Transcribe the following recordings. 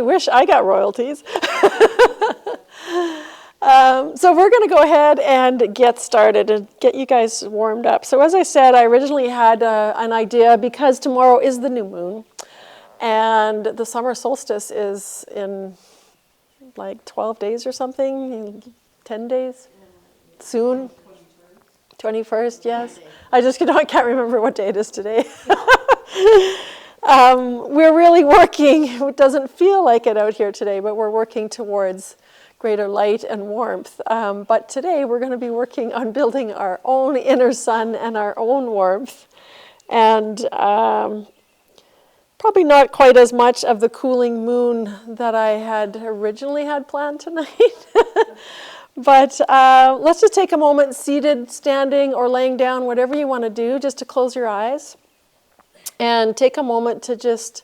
certainly wish I got royalties. So we're going to go ahead and get started and get you guys warmed up. So as I said, I originally had an idea because tomorrow is the new moon and the summer solstice is in like 12 days or something, 10 days, soon. 21st, yes. I can't remember what day it is today. We're really working, it doesn't feel like it out here today, but we're working towards greater light and warmth. But today we're going to be working on building our own inner sun and our own warmth. And probably not quite as much of the cooling moon that I had originally had planned tonight. But let's just take a moment, seated, standing, or laying down, whatever you want to do, just to close your eyes. And take a moment to just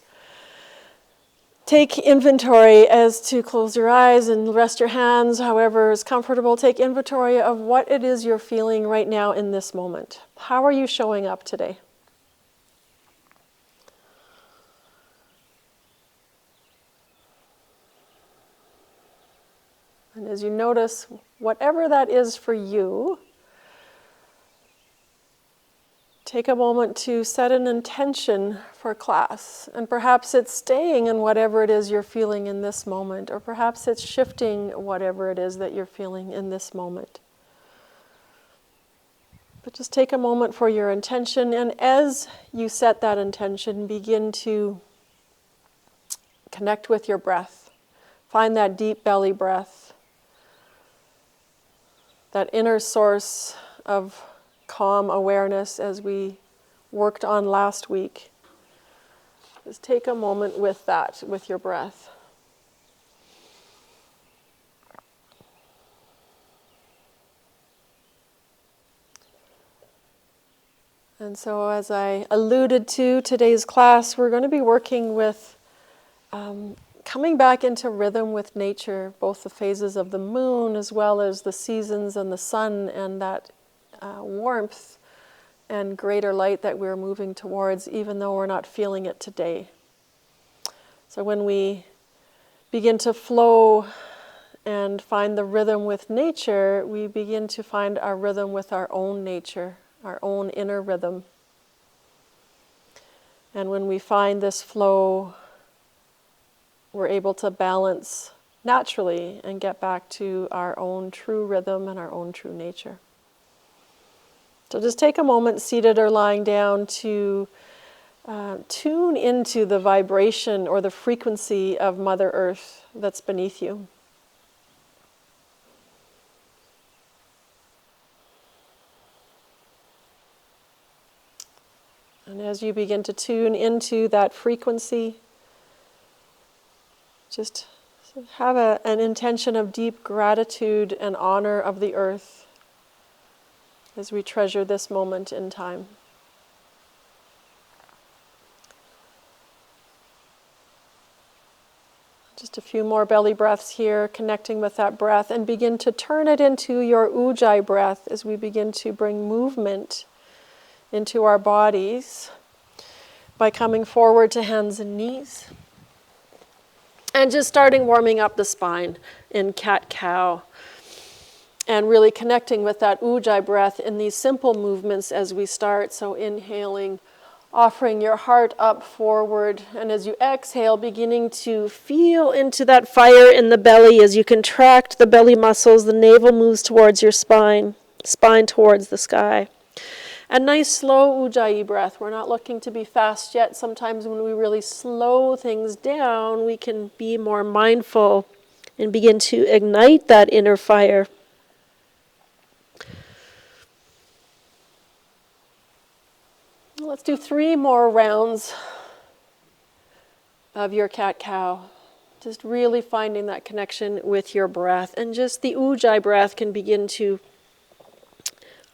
take inventory as to close your eyes and rest your hands, however is comfortable. Take inventory of what it is you're feeling right now in this moment. How are you showing up today? And as you notice, whatever that is for you, take a moment to set an intention for class. And perhaps it's staying in whatever it is you're feeling in this moment, or perhaps it's shifting whatever it is that you're feeling in this moment. But just take a moment for your intention, and as you set that intention, begin to connect with your breath. Find that deep belly breath, that inner source of calm awareness as we worked on last week. Just take a moment with that, with your breath. And so as I alluded to today's class, we're going to be working with coming back into rhythm with nature, both the phases of the moon as well as the seasons and the sun and that warmth and greater light that we're moving towards, even though we're not feeling it today. So when we begin to flow and find the rhythm with nature, we begin to find our rhythm with our own nature, our own inner rhythm. And when we find this flow, we're able to balance naturally and get back to our own true rhythm and our own true nature. So just take a moment, seated or lying down, to tune into the vibration or the frequency of Mother Earth that's beneath you. And as you begin to tune into that frequency, just have an intention of deep gratitude and honor of the earth as we treasure this moment in time. Just a few more belly breaths here, connecting with that breath, and begin to turn it into your ujjayi breath as we begin to bring movement into our bodies by coming forward to hands and knees. And just starting warming up the spine in cat-cow. And really connecting with that ujjayi breath in these simple movements as we start. So inhaling, offering your heart up forward. And as you exhale, beginning to feel into that fire in the belly as you contract the belly muscles, the navel moves towards your spine towards the sky. A nice slow ujjayi breath. We're not looking to be fast yet. Sometimes when we really slow things down, we can be more mindful and begin to ignite that inner fire. Let's do 3 more rounds of your cat-cow. Just really finding that connection with your breath. And just the ujjayi breath can begin to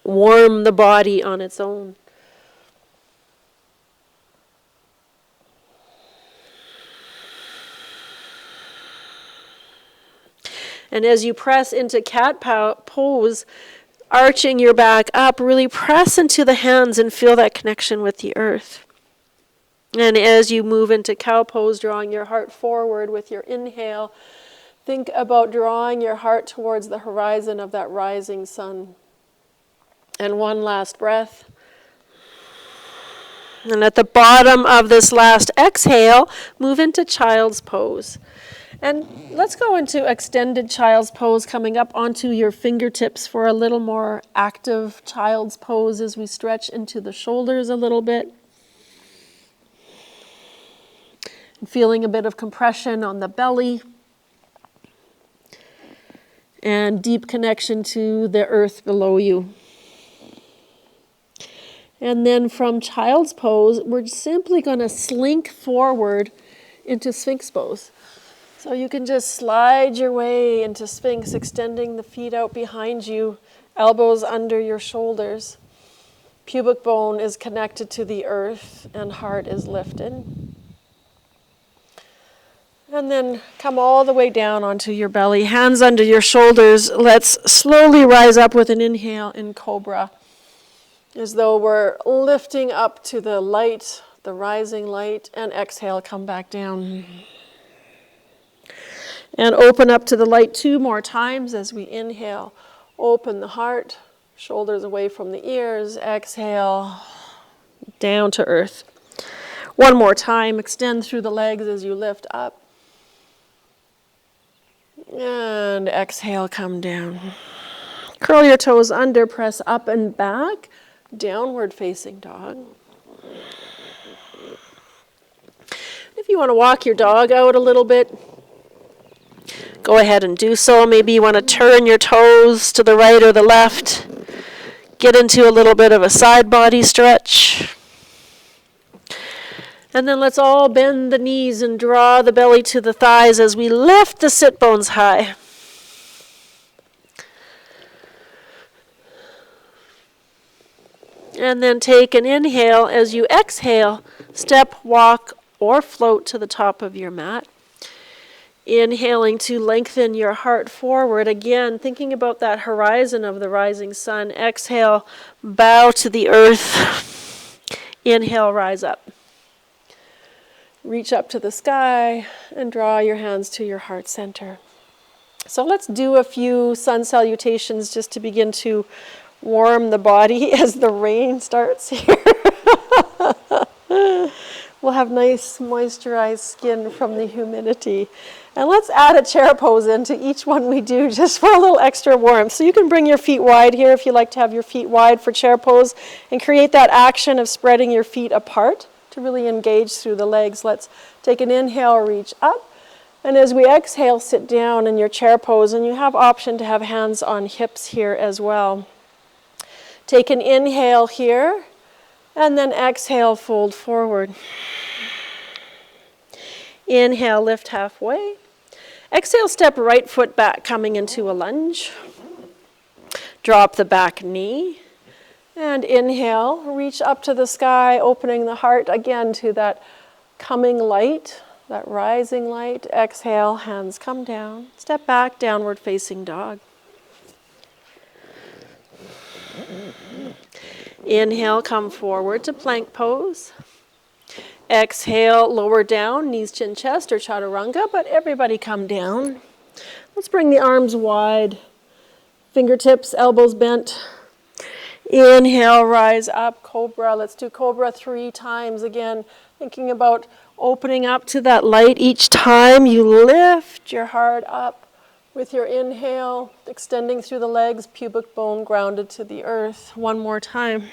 warm the body on its own. And as you press into cat pose, arching your back up, really press into the hands and feel that connection with the earth. And as you move into cow pose, drawing your heart forward with your inhale, think about drawing your heart towards the horizon of that rising sun. And one last breath. And at the bottom of this last exhale, move into child's pose. And let's go into extended child's pose, coming up onto your fingertips for a little more active child's pose as we stretch into the shoulders a little bit. And feeling a bit of compression on the belly. And deep connection to the earth below you. And then from child's pose, we're simply going to slink forward into Sphinx pose. So you can just slide your way into Sphinx, extending the feet out behind you, elbows under your shoulders. Pubic bone is connected to the earth and heart is lifted. And then come all the way down onto your belly, hands under your shoulders. Let's slowly rise up with an inhale in Cobra, as though we're lifting up to the light, the rising light, and exhale, come back down. And open up to the light 2 more times as we inhale. Open the heart, shoulders away from the ears. Exhale, down to earth. One more time, extend through the legs as you lift up. And exhale, come down. Curl your toes under, press up and back. Downward facing dog. If you want to walk your dog out a little bit, go ahead and do so. Maybe you want to turn your toes to the right or the left. Get into a little bit of a side body stretch. And then let's all bend the knees and draw the belly to the thighs as we lift the sit bones high. And then take an inhale. As you exhale, step, walk, or float to the top of your mat. Inhaling to lengthen your heart forward. Again, thinking about that horizon of the rising sun. Exhale, bow to the earth. Inhale, rise up. Reach up to the sky and draw your hands to your heart center. So let's do a few sun salutations just to begin to warm the body as the rain starts here. We'll have nice moisturized skin from the humidity. And let's add a chair pose into each one we do just for a little extra warmth. So you can bring your feet wide here if you like to have your feet wide for chair pose and create that action of spreading your feet apart to really engage through the legs. Let's take an inhale, reach up. And as we exhale, sit down in your chair pose. And you have option to have hands on hips here as well. Take an inhale here. And then exhale, fold forward. Inhale, lift halfway. Exhale, step right foot back, coming into a lunge. Drop the back knee. And inhale, reach up to the sky, opening the heart again to that coming light, that rising light. Exhale, hands come down. Step back, downward facing dog. Inhale, come forward to plank pose. Exhale, lower down, knees, chin, chest, or chaturanga, but everybody come down. Let's bring the arms wide, fingertips, elbows bent. Inhale, rise up, cobra. Let's do cobra 3 times again, thinking about opening up to that light each time you lift your heart up with your inhale, extending through the legs, pubic bone grounded to the earth. One more time.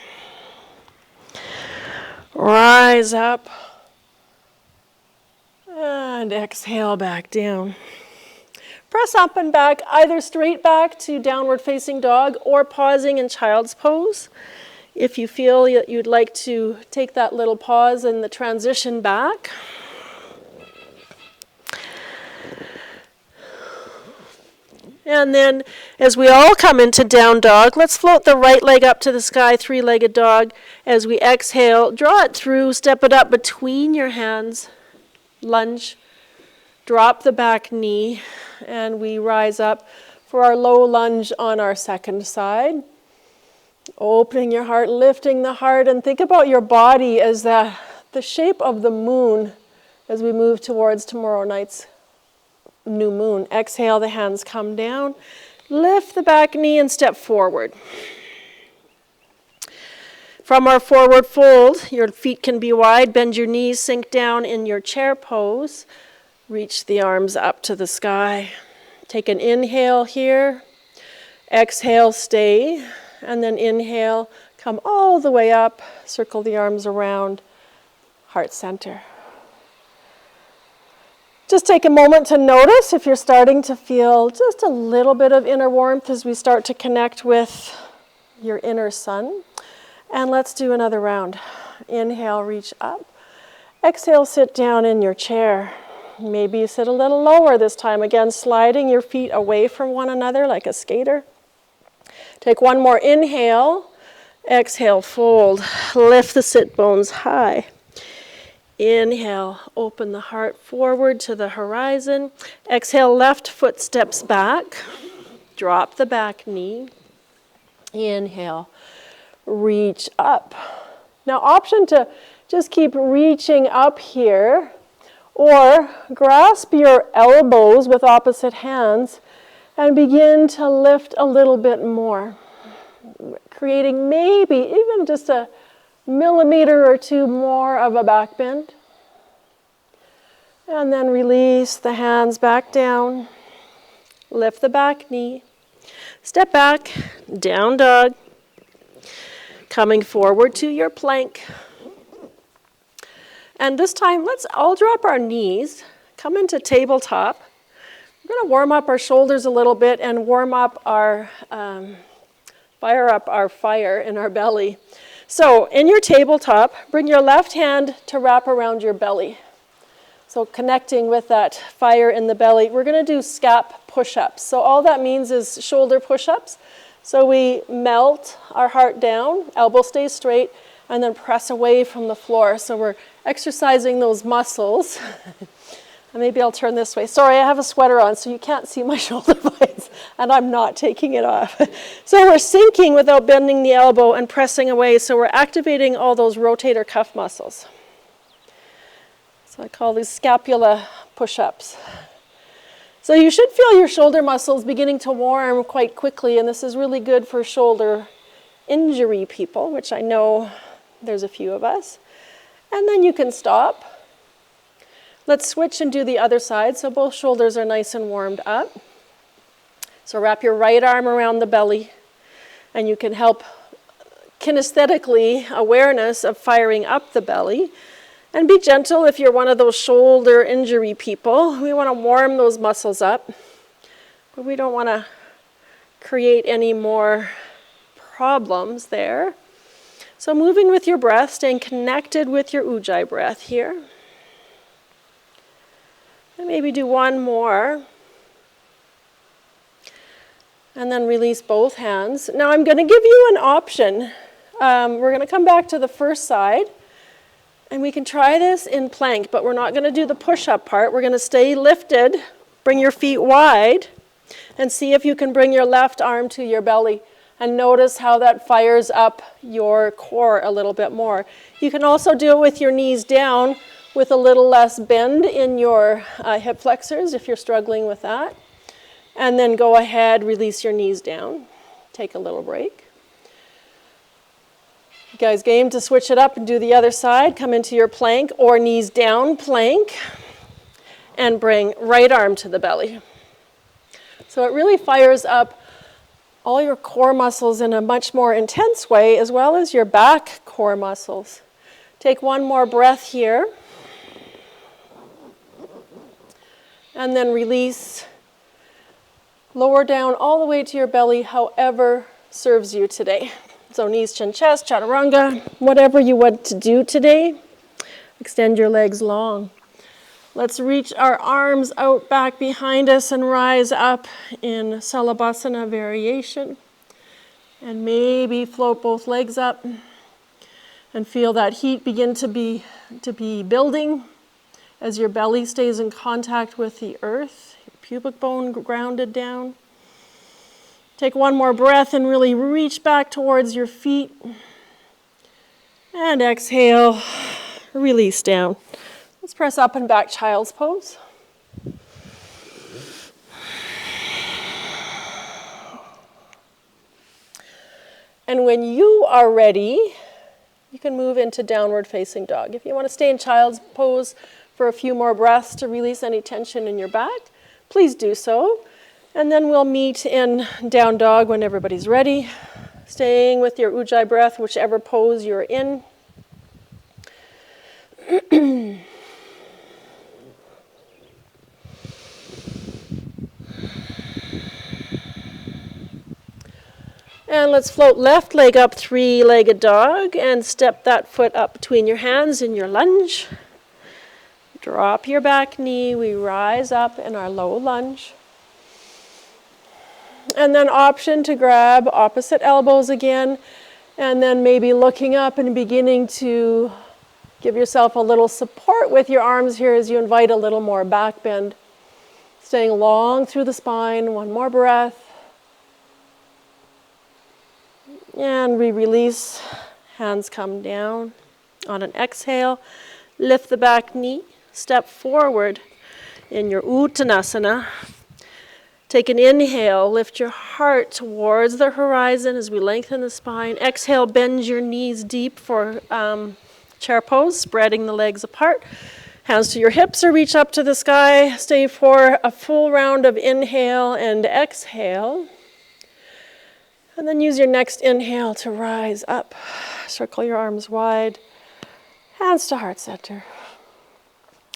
Rise up. And exhale back down. Press up and back, either straight back to downward facing dog or pausing in child's pose. If you feel you'd like to take that little pause and the transition back. And then as we all come into down dog, let's float the right leg up to the sky, 3-legged dog. As we exhale, draw it through, step it up between your hands, lunge, drop the back knee, and we rise up for our low lunge on our second side. Opening your heart, lifting the heart, and think about your body as the shape of the moon as we move towards tomorrow night's new moon. Exhale, the hands come down. Lift the back knee and step forward. From our forward fold, your feet can be wide. Bend your knees, sink down in your chair pose. Reach the arms up to the sky. Take an inhale here. Exhale, stay. And then inhale, come all the way up. Circle the arms around heart center. Just take a moment to notice if you're starting to feel just a little bit of inner warmth as we start to connect with your inner sun. And let's do another round. Inhale, reach up. Exhale, sit down in your chair. Maybe you sit a little lower this time. Again, sliding your feet away from one another like a skater. Take one more inhale. Exhale, fold. Lift the sit bones high. Inhale, open the heart forward to the horizon. Exhale, left foot steps back. Drop the back knee. Inhale, reach up. Now, option to just keep reaching up here, or grasp your elbows with opposite hands and begin to lift a little bit more, creating maybe even just a millimeter or two more of a back bend. And then release the hands back down. Lift the back knee. Step back, down dog. Coming forward to your plank. And this time, let's all drop our knees, come into tabletop. We're going to warm up our shoulders a little bit and warm up our, fire up our fire in our belly. So in your tabletop, bring your left hand to wrap around your belly. So connecting with that fire in the belly, we're going to do scap push-ups. So all that means is shoulder push-ups. So we melt our heart down, elbow stays straight, and then press away from the floor. So we're exercising those muscles. And maybe I'll turn this way. Sorry, I have a sweater on, so you can't see my shoulder blades, and I'm not taking it off. So we're sinking without bending the elbow and pressing away. So we're activating all those rotator cuff muscles. So I call these scapula push-ups. So you should feel your shoulder muscles beginning to warm quite quickly, and this is really good for shoulder injury people, which I know there's a few of us. And then you can stop. Let's switch and do the other side, so both shoulders are nice and warmed up. So wrap your right arm around the belly, and you can help kinesthetically awareness of firing up the belly. And be gentle if you're one of those shoulder injury people. We want to warm those muscles up, but we don't want to create any more problems there. So moving with your breath, staying connected with your Ujjayi breath here. And maybe do one more. And then release both hands. Now I'm going to give you an option. We're going to come back to the first side. And we can try this in plank, but we're not going to do the push-up part. We're going to stay lifted, bring your feet wide, and see if you can bring your left arm to your belly. And notice how that fires up your core a little bit more. You can also do it with your knees down with a little less bend in your hip flexors if you're struggling with that. And then go ahead, release your knees down. Take a little break. You guys game to switch it up and do the other side? Come into your plank or knees down plank and bring right arm to the belly. So it really fires up all your core muscles in a much more intense way, as well as your back core muscles. Take one more breath here. And then release. Lower down all the way to your belly, however serves you today. So knees, chin, chest, chaturanga, whatever you want to do today. Extend your legs long. Let's reach our arms out back behind us and rise up in Salabhasana variation. And maybe float both legs up and feel that heat begin to be building as your belly stays in contact with the earth, your pubic bone grounded down. Take one more breath and really reach back towards your feet. And exhale, release down. Let's press up and back, child's pose. And when you are ready, you can move into downward facing dog. If you want to stay in child's pose for a few more breaths to release any tension in your back, please do so. And then we'll meet in down dog when everybody's ready. Staying with your ujjayi breath, whichever pose you're in. And let's float left leg up, three-legged dog, and step that foot up between your hands in your lunge. Drop your back knee, we rise up in our low lunge. And then option to grab opposite elbows again, and then maybe looking up and beginning to give yourself a little support with your arms here as you invite a little more back bend. Staying long through the spine, one more breath. And we release, hands come down. On an exhale, lift the back knee, step forward in your Uttanasana. Take an inhale, lift your heart towards the horizon as we lengthen the spine. Exhale, bend your knees deep for chair pose, spreading the legs apart. Hands to your hips or reach up to the sky. Stay for a full round of inhale and exhale. And then use your next inhale to rise up. Circle your arms wide. Hands to heart center.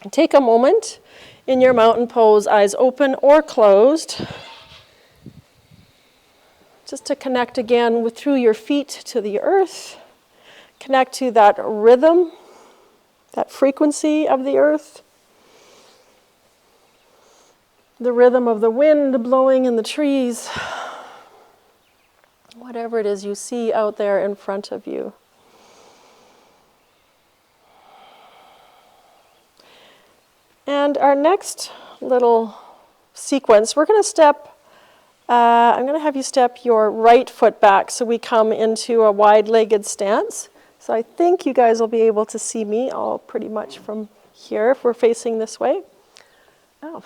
And take a moment in your mountain pose, eyes open or closed. Just to connect again through your feet to the earth. Connect to that rhythm, that frequency of the earth. The rhythm of the wind blowing in the trees. Whatever it is you see out there in front of you. And our next little sequence, we're going to step, I'm going to have you step your right foot back so we come into a wide-legged stance. So I think you guys will be able to see me all pretty much from here if we're facing this way. Oh.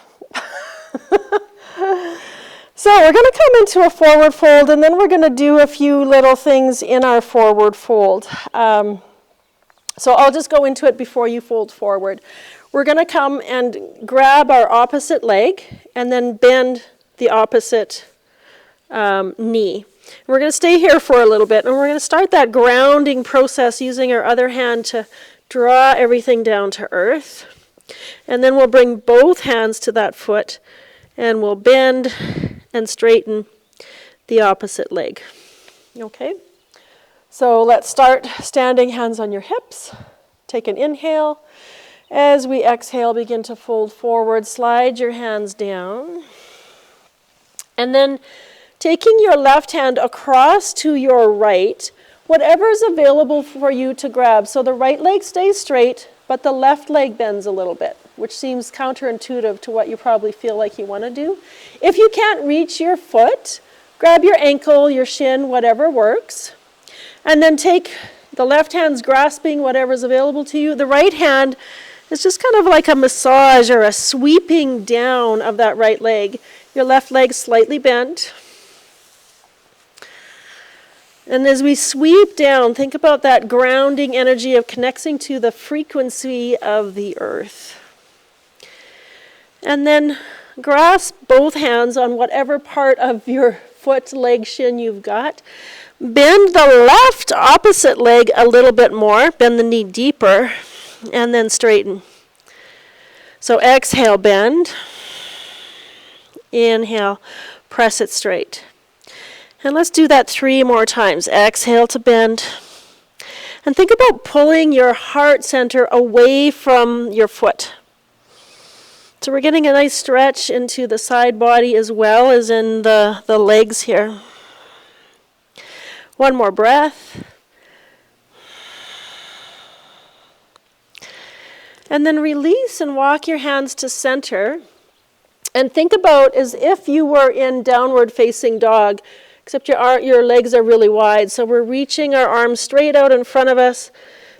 So we're going to come into a forward fold, and then we're going to do a few little things in our forward fold. So I'll just go into it before you fold forward. We're going to come and grab our opposite leg and then bend the opposite knee. We're going to stay here for a little bit, and we're going to start that grounding process using our other hand to draw everything down to earth. And then we'll bring both hands to that foot, and we'll bend and straighten the opposite leg. Okay? So let's start standing, hands on your hips. Take an inhale. As we exhale, begin to fold forward. Slide your hands down. And then taking your left hand across to your right, whatever is available for you to grab. So the right leg stays straight, but the left leg bends a little bit, which seems counterintuitive to what you probably feel like you want to do. If you can't reach your foot, grab your ankle, your shin, whatever works. And then take the left hand's grasping whatever's available to you. The right hand is just kind of like a massage or a sweeping down of that right leg. Your left leg slightly bent. And as we sweep down, think about that grounding energy of connecting to the frequency of the earth. And then grasp both hands on whatever part of your foot, leg, shin you've got. Bend the left opposite leg a little bit more. Bend the knee deeper. And then straighten. So exhale, bend. Inhale, press it straight. And let's do that 3 more times. Exhale to bend. And think about pulling your heart center away from your foot. So we're getting a nice stretch into the side body as well as in the legs here. One more breath. And then release and walk your hands to center. And think about as if you were in downward facing dog, except your legs are really wide. So we're reaching our arms straight out in front of us.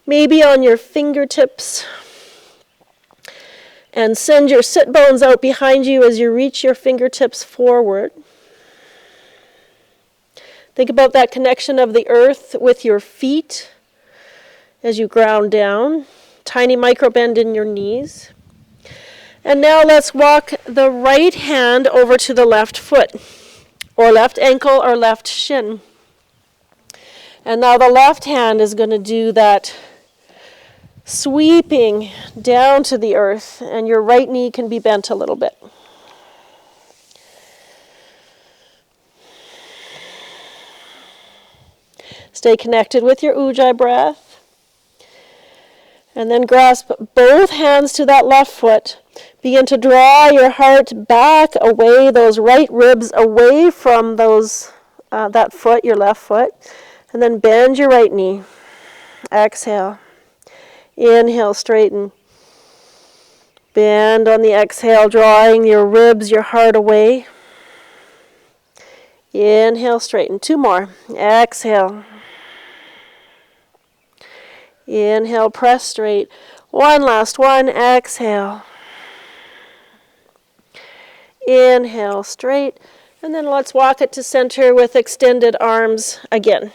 maybe on your fingertips. And send your sit bones out behind you as you reach your fingertips forward. Think about that connection of the earth with your feet as you ground down. Tiny micro bend in your knees. And now let's walk the right hand over to the left foot, or left ankle, or left shin. And now the left hand is going to do that sweeping down to the earth, and your right knee can be bent a little bit. Stay connected with your Ujjayi breath. And then grasp both hands to that left foot. Begin to draw your heart back away, those right ribs away from that foot, your left foot. And then bend your right knee. Exhale. Inhale, straighten. Bend on the exhale, drawing your ribs, your heart away. Inhale, straighten. 2 more. Exhale. Inhale, press straight. 1 last one. Exhale. Inhale, straight. And then let's walk it to center with extended arms again.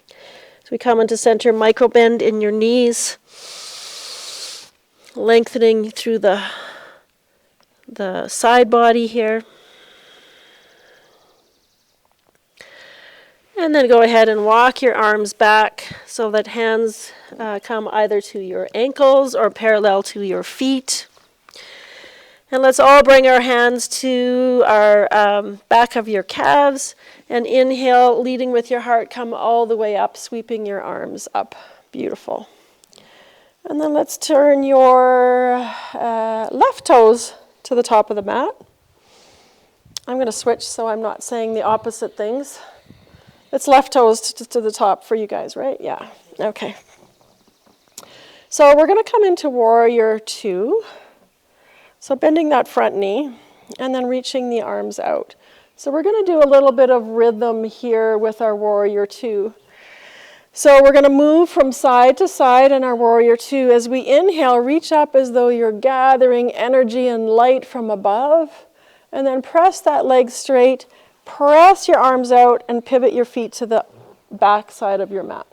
So we come into center, micro bend in your knees. Lengthening through the side body here. And then go ahead and walk your arms back so that hands come either to your ankles or parallel to your feet. And let's all bring our hands to our back of your calves. And inhale, leading with your heart, come all the way up, sweeping your arms up. Beautiful. And then let's turn your left toes to the top of the mat. I'm going to switch so I'm not saying the opposite things. It's left toes to the top for you guys, right? Yeah. Okay. So we're going to come into Warrior 2. So bending that front knee and then reaching the arms out. So we're going to do a little bit of rhythm here with our Warrior 2. So we're going to move from side to side in our Warrior 2. As we inhale, reach up as though you're gathering energy and light from above. And then press that leg straight. Press your arms out and pivot your feet to the back side of your mat.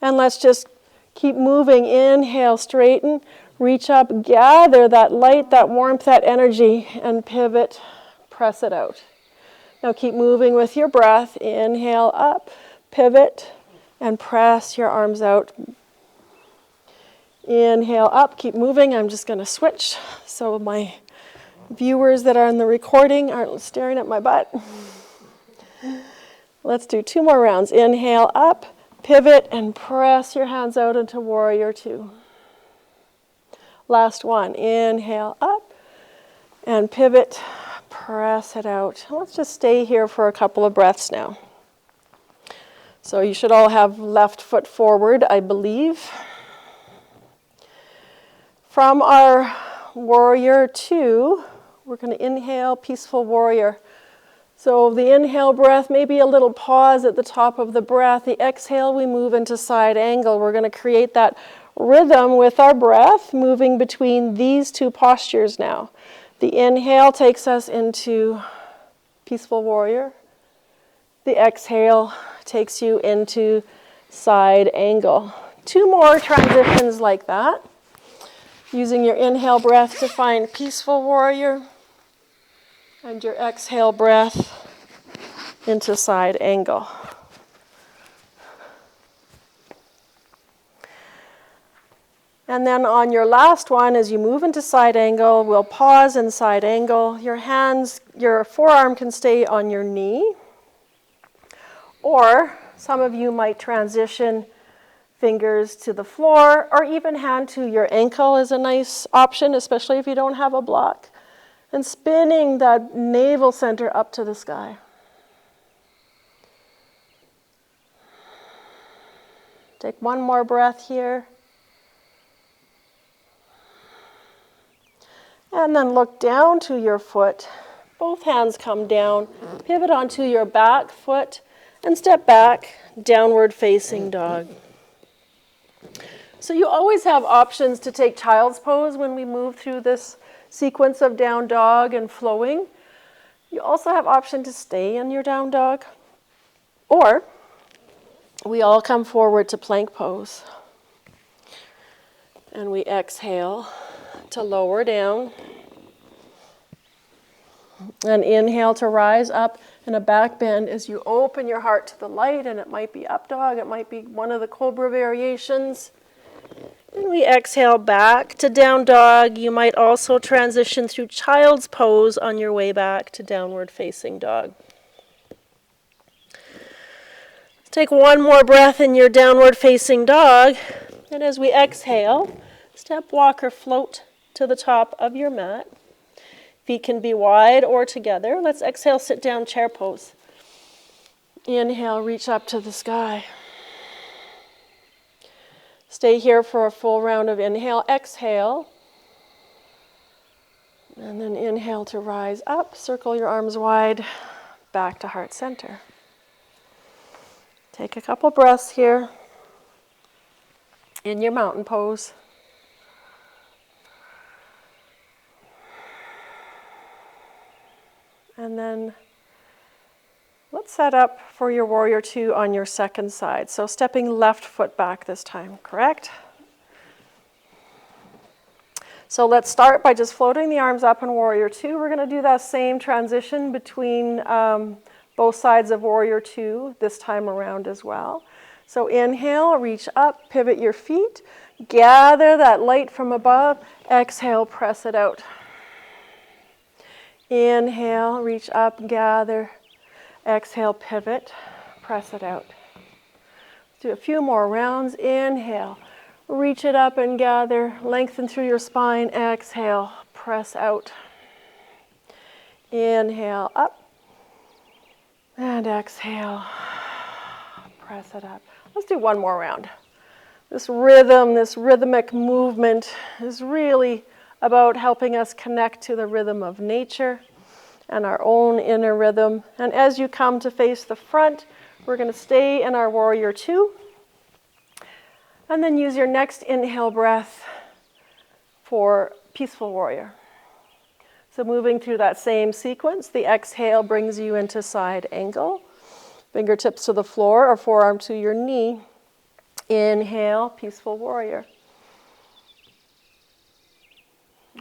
And let's just keep moving. Inhale, straighten, reach up, gather that light, that warmth, that energy, and pivot, press it out. Now keep moving with your breath. Inhale up, pivot, and press your arms out. Inhale up, keep moving. I'm just going to switch so my viewers that are in the recording aren't staring at my butt. Let's do 2 more rounds. Inhale up, pivot, and press your hands out into Warrior 2. Last one. Inhale up, and pivot, press it out. Let's just stay here for a couple of breaths now. So you should all have left foot forward, I believe. From our Warrior 2, we're going to inhale, Peaceful Warrior. So the inhale breath, maybe a little pause at the top of the breath. The exhale, we move into side angle. We're going to create that rhythm with our breath, moving between these 2 postures now. The inhale takes us into Peaceful Warrior. The exhale takes you into side angle. 2 more transitions like that. Using your inhale breath to find Peaceful Warrior. And your exhale breath into side angle. And then on your last one, as you move into side angle, we'll pause in side angle. Your hands, your forearm can stay on your knee. Or some of you might transition fingers to the floor, or even hand to your ankle is a nice option, especially if you don't have a block. And spinning that navel center up to the sky. Take 1 more breath here. And then look down to your foot. Both hands come down. Pivot onto your back foot and step back, downward facing dog. So you always have options to take child's pose when we move through this sequence of down dog and flowing. You also have option to stay in your down dog, or we all come forward to plank pose. And we exhale to lower down. And inhale to rise up in a back bend as you open your heart to the light, and it might be up dog, it might be one of the cobra variations. And we exhale back to down dog. You might also transition through child's pose on your way back to downward facing dog. Take one more breath in your downward facing dog, and as we exhale, step, walk, or float to the top of your mat. Feet can be wide or together. Let's exhale, sit down, chair pose. Inhale, reach up to the sky. Stay here for a full round of inhale, exhale. And then inhale to rise up, circle your arms wide, back to heart center. Take a couple breaths here in your mountain pose. And then let's set up for your warrior two on your second side. So stepping left foot back this time, correct? So let's start by just floating the arms up in warrior two. We're going to do that same transition between both sides of warrior two this time around as well. So inhale, reach up, pivot your feet, gather that light from above, exhale, press it out. Inhale, reach up, gather, exhale, pivot, press it out. Let's do a few more rounds. Inhale, reach it up and gather, lengthen through your spine, exhale, press out. Inhale, up. And exhale, press it up. Let's do one more round. This rhythm, this rhythmic movement is really about helping us connect to the rhythm of nature and our own inner rhythm. And as you come to face the front, we're going to stay in our warrior two. And then use your next inhale breath for peaceful warrior. So moving through that same sequence, the exhale brings you into side angle. Fingertips to the floor or forearm to your knee. Inhale, peaceful warrior.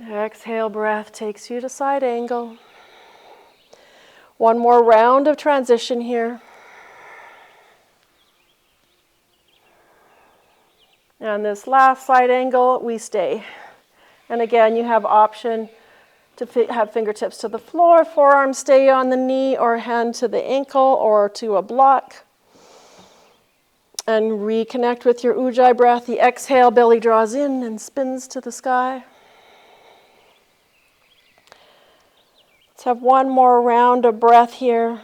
Exhale breath takes you to side angle. One more round of transition here. And this last side angle, we stay. And again, you have option to have fingertips to the floor, forearms stay on the knee, or hand to the ankle or to a block. And reconnect with your ujjayi breath. The exhale, belly draws in and spins to the sky. Let's have one more round of breath here.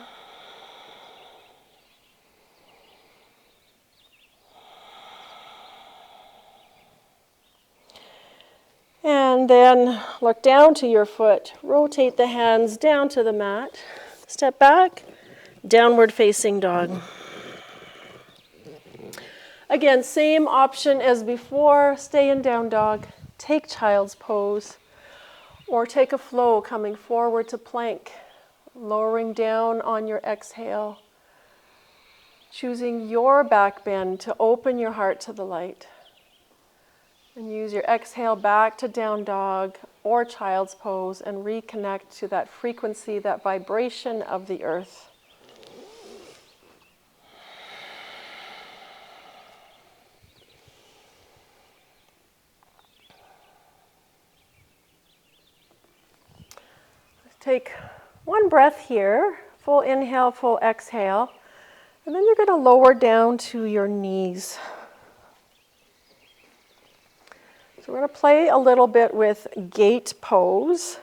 And then look down to your foot. Rotate the hands down to the mat. Step back, downward facing dog. Again, same option as before. Stay in down dog. Take child's pose. Or take a flow coming forward to plank. Lowering down on your exhale. Choosing your back bend to open your heart to the light. And use your exhale back to down dog or child's pose and reconnect to that frequency, that vibration of the earth. Let's take one breath here, full inhale, full exhale, and then you're going to lower down to your knees. So we're going to play a little bit with gate pose.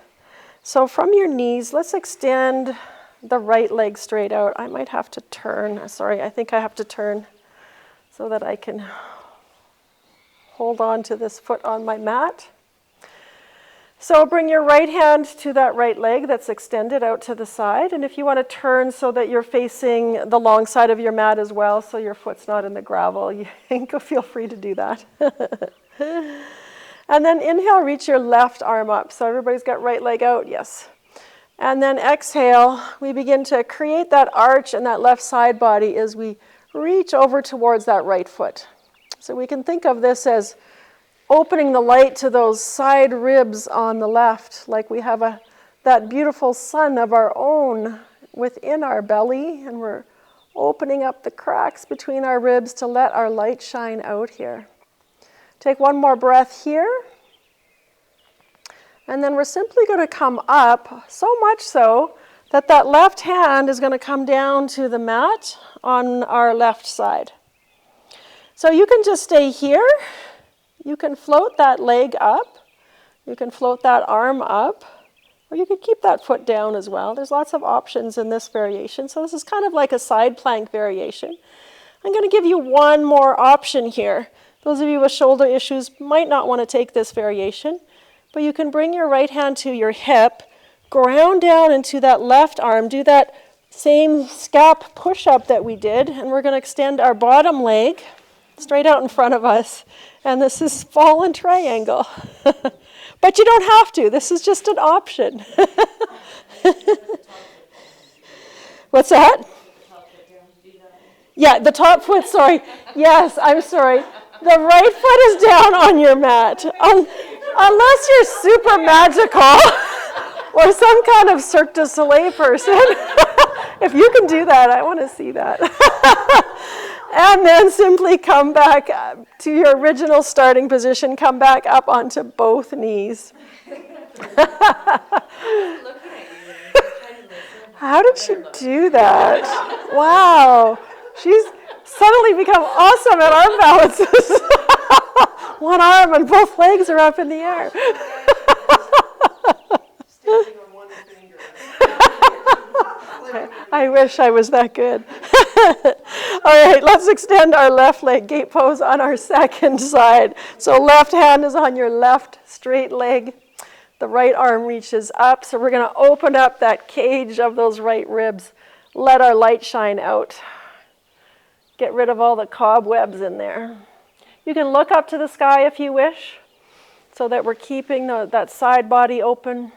So from your knees, let's extend the right leg straight out. I might have to turn. Sorry, I think I have to turn so that I can hold on to this foot on my mat. So bring your right hand to that right leg that's extended out to the side. And if you want to turn so that you're facing the long side of your mat as well, so your foot's not in the gravel, you can feel free to do that. And then inhale, reach your left arm up. So everybody's got right leg out, yes. And then exhale, we begin to create that arch in that left side body as we reach over towards that right foot. So we can think of this as opening the light to those side ribs on the left, like we have that beautiful sun of our own within our belly, and we're opening up the cracks between our ribs to let our light shine out here. Take one more breath here. And then we're simply going to come up, so much so that that left hand is going to come down to the mat on our left side. So you can just stay here. You can float that leg up. You can float that arm up. Or you can keep that foot down as well. There's lots of options in this variation. So this is kind of like a side plank variation. I'm going to give you one more option here. Those of you with shoulder issues might not want to take this variation. But you can bring your right hand to your hip, ground down into that left arm, do that same scap push-up that we did, and we're going to extend our bottom leg straight out in front of us. And this is fallen triangle. But you don't have to. This is just an option. What's that? Yeah, the top foot, sorry. Yes, I'm sorry. The right foot is down on your mat. Unless you're super magical or some kind of Cirque du Soleil person. If you can do that, I want to see that. And then simply come back to your original starting position. Come back up onto both knees. How did she do that? Wow. She's suddenly become awesome at arm balances. One arm and both legs are up in the air. I wish I was that good. All right, let's extend our left leg, gate pose on our second side. So left hand is on your left straight leg. The right arm reaches up. So we're going to open up that cage of those right ribs. Let our light shine out. Get rid of all the cobwebs in there. You can look up to the sky if you wish, so that we're keeping that side body open.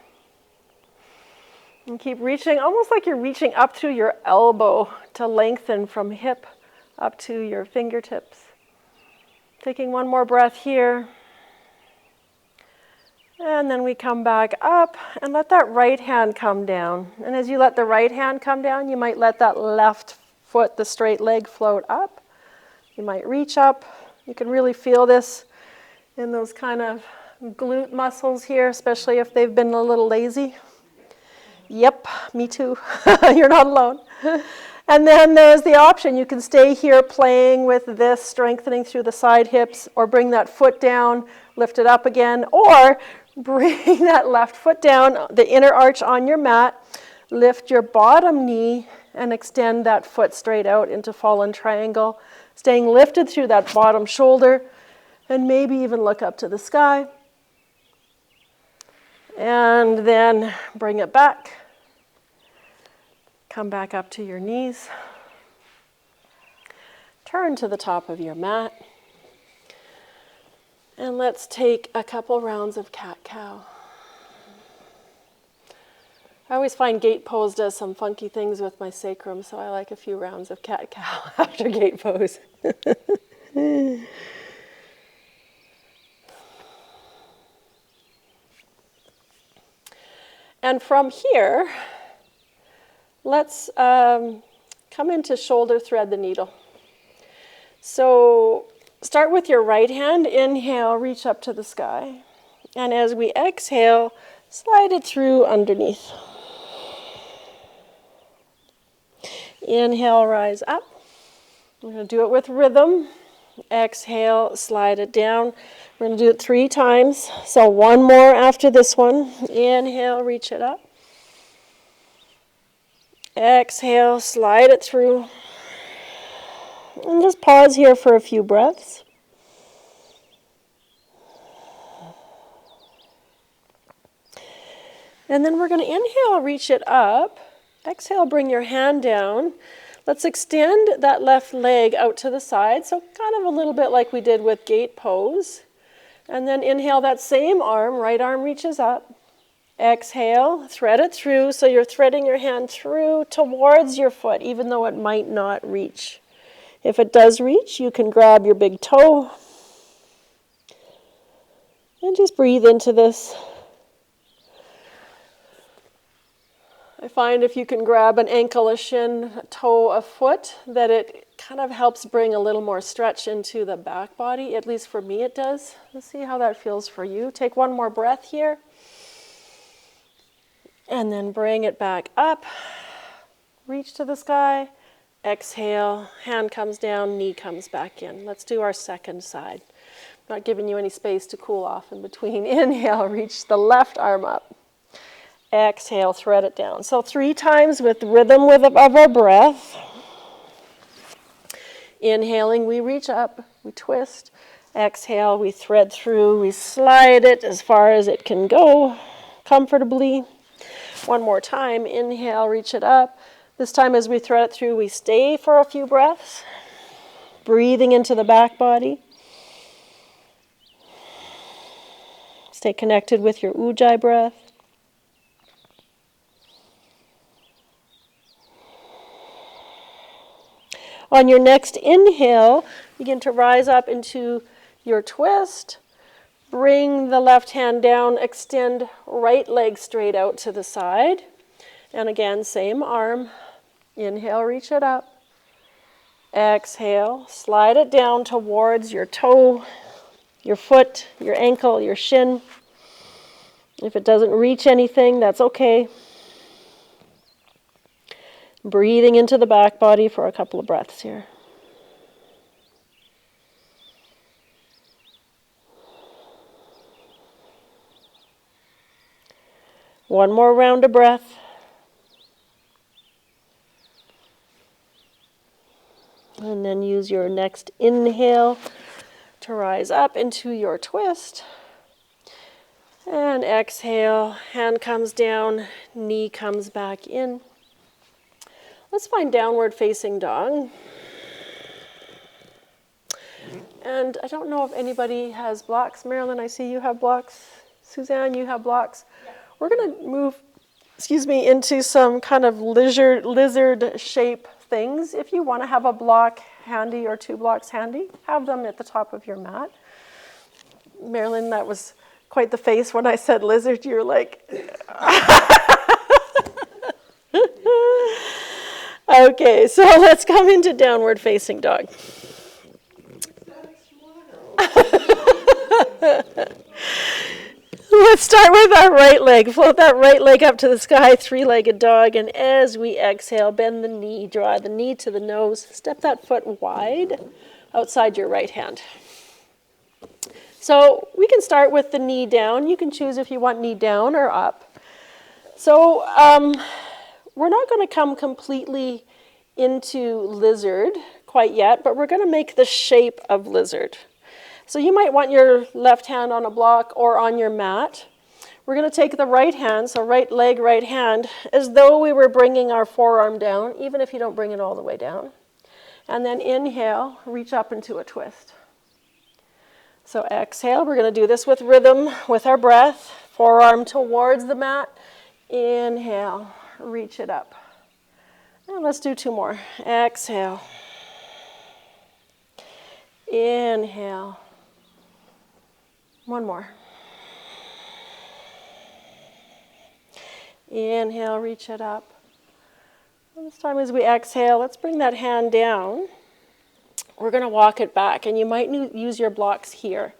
And keep reaching, almost like you're reaching up through your elbow to lengthen from hip up to your fingertips. Taking one more breath here. And then we come back up and let that right hand come down. And as you let the right hand come down, you might let that left foot, the straight leg, float up. You might reach up. You can really feel this in those kind of glute muscles here, especially if they've been a little lazy. Yep, me too. You're not alone. And then there's the option. You can stay here playing with this, strengthening through the side hips, or bring that foot down, lift it up again, or bring that left foot down, the inner arch on your mat, lift your bottom knee, and extend that foot straight out into fallen triangle, staying lifted through that bottom shoulder, and maybe even look up to the sky. And then bring it back. Come back up to your knees. Turn to the top of your mat. And let's take a couple rounds of cat-cow. I always find gate pose does some funky things with my sacrum, so I like a few rounds of cat-cow after gate pose. And from here, let's come into shoulder thread the needle. So start with your right hand. Inhale, reach up to the sky. And as we exhale, slide it through underneath. Inhale, rise up. We're going to do it with rhythm. Exhale, slide it down. We're going to do it 3 times. So one more after this one. Inhale, reach it up. Exhale, slide it through. And just pause here for a few breaths. And then we're going to inhale, reach it up. Exhale, bring your hand down. Let's extend that left leg out to the side, so kind of a little bit like we did with gate pose. And then inhale that same arm, right arm reaches up. Exhale, thread it through, so you're threading your hand through towards your foot, even though it might not reach. If it does reach, you can grab your big toe and just breathe into this. I find if you can grab an ankle, a shin, a toe, a foot, that it kind of helps bring a little more stretch into the back body. At least for me it does. Let's see how that feels for you. Take one more breath here. And then bring it back up. Reach to the sky. Exhale. Hand comes down, knee comes back in. Let's do our second side. Not giving you any space to cool off in between. Inhale, reach the left arm up. Exhale, thread it down. So 3 times with rhythm of our breath. Inhaling, we reach up, we twist. Exhale, we thread through, we slide it as far as it can go comfortably. One more time, inhale, reach it up. This time as we thread it through, we stay for a few breaths, breathing into the back body. Stay connected with your ujjayi breath. On your next inhale, begin to rise up into your twist. Bring the left hand down, extend right leg straight out to the side. And again, same arm. Inhale, reach it up. Exhale, slide it down towards your toe, your foot, your ankle, your shin. If it doesn't reach anything, that's okay. Breathing into the back body for a couple of breaths here. One more round of breath. And then use your next inhale to rise up into your twist. And exhale, hand comes down, knee comes back in. Let's find downward facing dog. And I don't know if anybody has blocks. Marilyn, I see you have blocks. Suzanne, you have blocks. Yeah. We're going to move, into some kind of lizard shape things. If you want to have a block handy or 2 blocks handy, have them at the top of your mat. Marilyn, that was quite the face when I said lizard. You're like... Okay, so let's come into downward facing dog. Let's start with our right leg. Float that right leg up to the sky, 3-legged dog. And as we exhale, bend the knee, draw the knee to the nose. Step that foot wide outside your right hand. So we can start with the knee down. You can choose if you want knee down or up. So we're not going to come completely into lizard quite yet, but we're going to make the shape of lizard. So you might want your left hand on a block or on your mat. We're going to take the right hand, so right leg, right hand, as though we were bringing our forearm down, even if you don't bring it all the way down. And then inhale, reach up into a twist. So exhale, we're going to do this with rhythm, with our breath, forearm towards the mat. Inhale, reach it up. And let's do 2 more. Exhale. Inhale. 1 more. Inhale, reach it up. And this time as we exhale, let's bring that hand down. We're going to walk it back, and you might use your blocks here.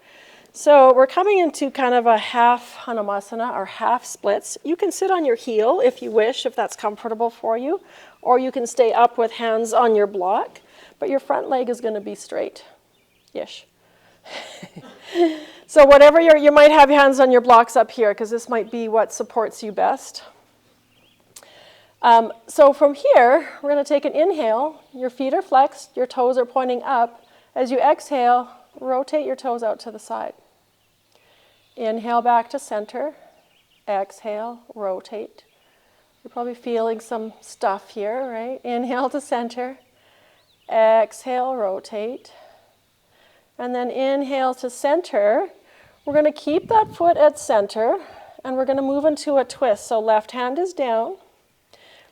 So we're coming into kind of a half Hanumasana, or half splits. You can sit on your heel if you wish, if that's comfortable for you, or you can stay up with hands on your block, but your front leg is going to be straight-ish. So whatever you might have your hands on your blocks up here, because this might be what supports you best. So from here, we're going to take an inhale. Your feet are flexed, your toes are pointing up. As you exhale, rotate your toes out to the side. Inhale back to center. Exhale, rotate. You're probably feeling some stuff here, right? Inhale to center. Exhale, rotate. And then inhale to center. We're going to keep that foot at center, and we're going to move into a twist. So left hand is down.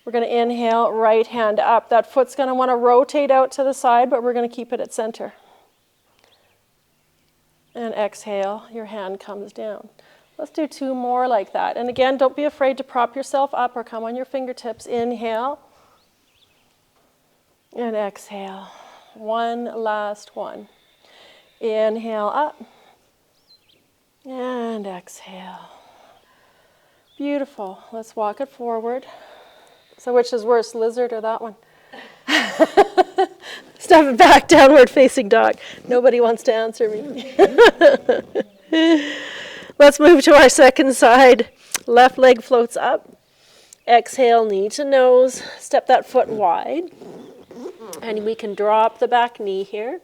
We're going to inhale, right hand up. That foot's going to want to rotate out to the side, but we're going to keep it at center. And exhale, your hand comes down. Let's do 2 more like that. And again, don't be afraid to prop yourself up or come on your fingertips. Inhale. And exhale. One last one. Inhale up. And exhale. Beautiful. Let's walk it forward. So which is worse, lizard or that one? Step it back, downward facing dog. Nobody wants to answer me. Let's move to our second side. Left leg floats up. Exhale, knee to nose. Step that foot wide. And we can drop the back knee here.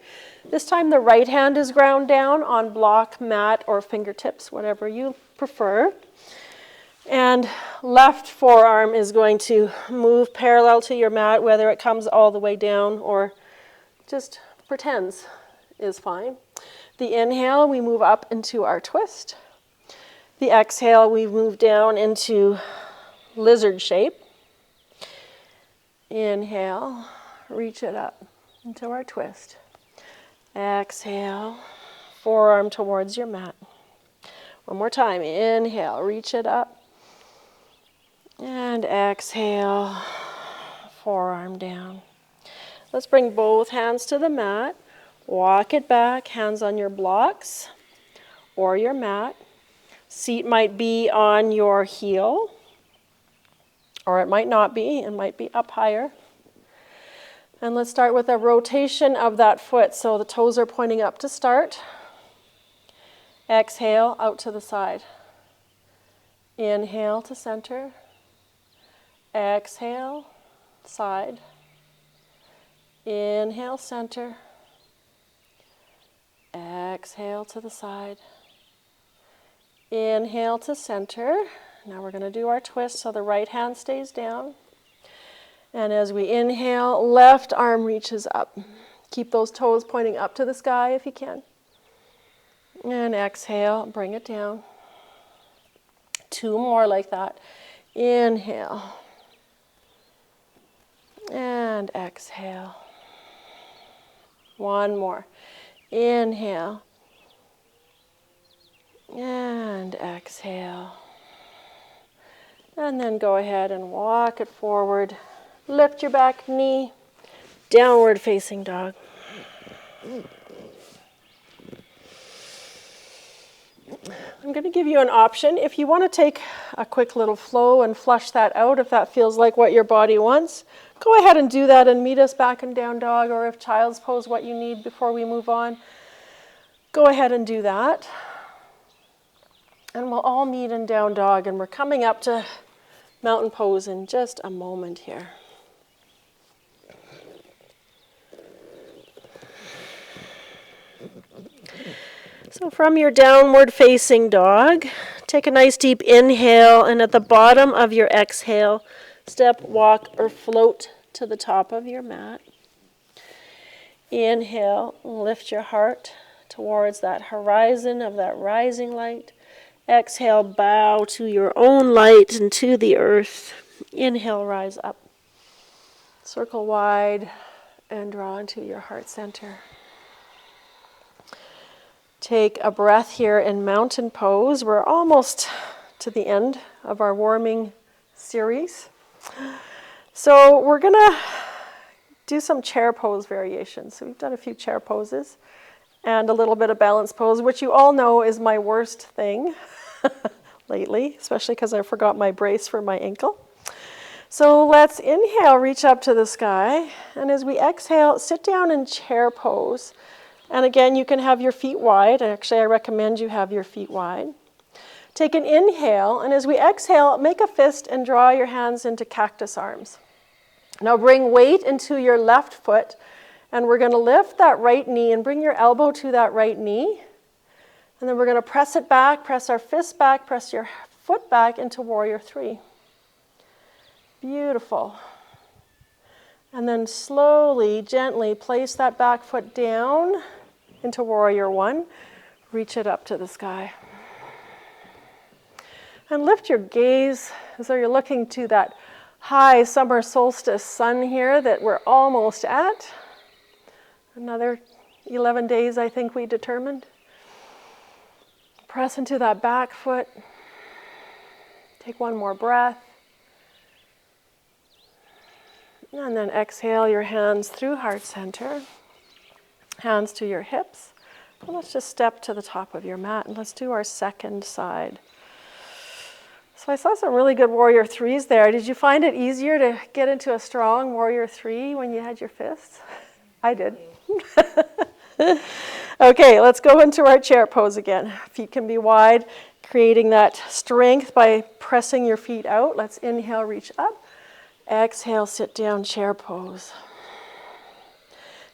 This time the right hand is ground down on block, mat, or fingertips, whatever you prefer. And left forearm is going to move parallel to your mat, whether it comes all the way down or just pretends is fine. The inhale, we move up into our twist. The exhale, we move down into lizard shape. Inhale, reach it up into our twist. Exhale, forearm towards your mat. One more time. Inhale, reach it up. And exhale, forearm down. Let's bring both hands to the mat. Walk it back, hands on your blocks or your mat. Seat might be on your heel, or it might not be. It might be up higher. And let's start with a rotation of that foot. So the toes are pointing up to start. Exhale, out to the side. Inhale to center. Exhale, side. Inhale, center. Exhale to the side. Inhale to center. Now we're going to do our twist so the right hand stays down. And as we inhale, left arm reaches up. Keep those toes pointing up to the sky if you can. And exhale, bring it down. 2 more like that. Inhale. And exhale. 1 more. Inhale. And exhale. And then go ahead and walk it forward. Lift your back knee. Downward facing dog. I'm going to give you an option. If you want to take a quick little flow and flush that out, if that feels like what your body wants, go ahead and do that and meet us back in down dog, or if child's pose what you need before we move on, go ahead and do that. And we'll all meet in down dog, and we're coming up to mountain pose in just a moment here. So from your downward facing dog, take a nice deep inhale, and at the bottom of your exhale, step, walk, or float to the top of your mat. Inhale, lift your heart towards that horizon of that rising light. Exhale, bow to your own light and to the earth. Inhale, rise up. Circle wide and draw into your heart center. Take a breath here in mountain pose. We're almost to the end of our warming series. So we're going to do some chair pose variations. So we've done a few chair poses and a little bit of balance pose, which you all know is my worst thing lately, especially because I forgot my brace for my ankle. So let's inhale, reach up to the sky. And as we exhale, sit down in chair pose. And again, you can have your feet wide. Actually, I recommend you have your feet wide. Take an inhale, and as we exhale, make a fist and draw your hands into cactus arms. Now bring weight into your left foot, and we're going to lift that right knee and bring your elbow to that right knee. And then we're going to press it back, press our fist back, press your foot back into warrior three. Beautiful. And then slowly, gently place that back foot down into warrior one. Reach it up to the sky. And lift your gaze as though you're looking to that high summer solstice sun here that we're almost at. Another 11 days, I think we determined. Press into that back foot. Take one more breath. And then exhale your hands through heart center. Hands to your hips. And let's just step to the top of your mat and let's do our second side. So I saw some really good warrior threes there. Did you find it easier to get into a strong warrior three when you had your fists? I did. Okay, let's go into our chair pose again. Feet can be wide, creating that strength by pressing your feet out. Let's inhale, reach up. Exhale, sit down, chair pose.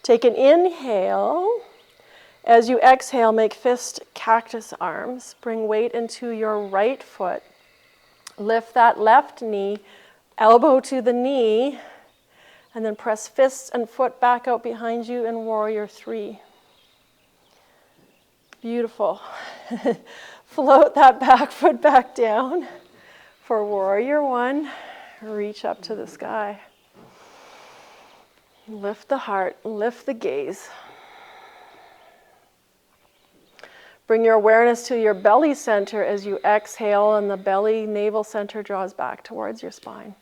Take an inhale. As you exhale, make fist cactus arms. Bring weight into your right foot. Lift that left knee, elbow to the knee, and then press fists and foot back out behind you in warrior three. Beautiful. Float that back foot back down for warrior one. Reach up to the sky. Lift the heart, lift the gaze. Bring your awareness to your belly center as you exhale and the belly navel center draws back towards your spine.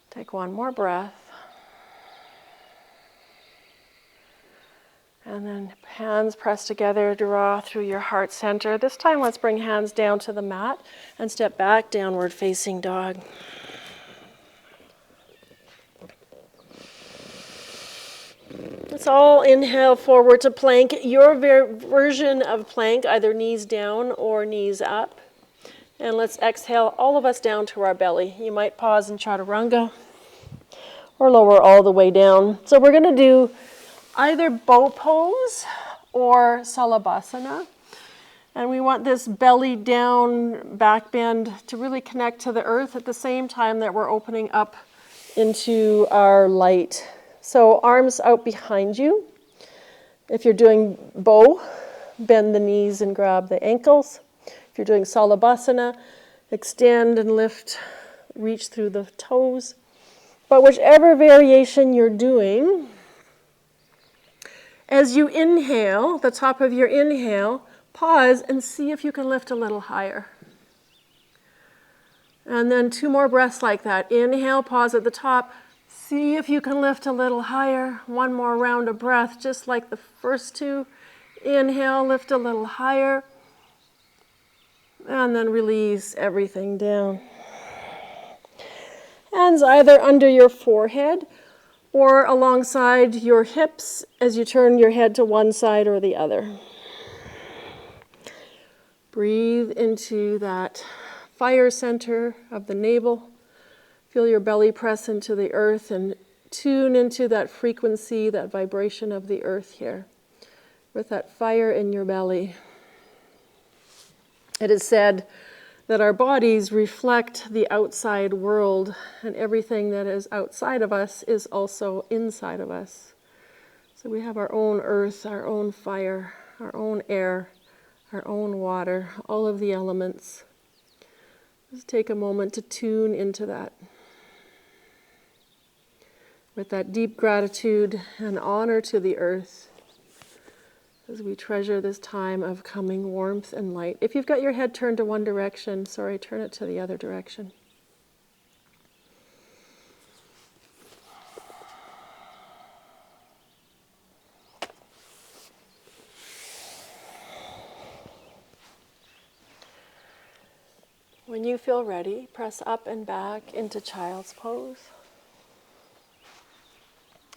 Take one more breath. And then hands pressed together, draw through your heart center. This time let's bring hands down to the mat and step back, downward facing dog. Let's all inhale forward to plank. Your version of plank, either knees down or knees up. And let's exhale all of us down to our belly. You might pause in chaturanga or lower all the way down. So we're going to do either bow pose or salabhasana. And we want this belly down, back bend to really connect to the earth at the same time that we're opening up into our light. So arms out behind you. If you're doing bow, bend the knees and grab the ankles. If you're doing salabhasana, extend and lift, reach through the toes. But whichever variation you're doing, as you inhale, the top of your inhale, pause and see if you can lift a little higher. And then 2 more breaths like that. Inhale, pause at the top. See if you can lift a little higher. 1 more round of breath, just like the first 2. Inhale, lift a little higher. And then release everything down. Hands either under your forehead or alongside your hips as you turn your head to one side or the other. Breathe into that fire center of the navel. Feel your belly press into the earth and tune into that frequency, that vibration of the earth here, with that fire in your belly. It is said that our bodies reflect the outside world, and everything that is outside of us is also inside of us. So we have our own earth, our own fire, our own air, our own water, all of the elements. Just take a moment to tune into that. With that deep gratitude and honor to the earth, as we treasure this time of coming warmth and light. If you've got your head turned to one direction, turn it to the other direction. When you feel ready, press up and back into child's pose.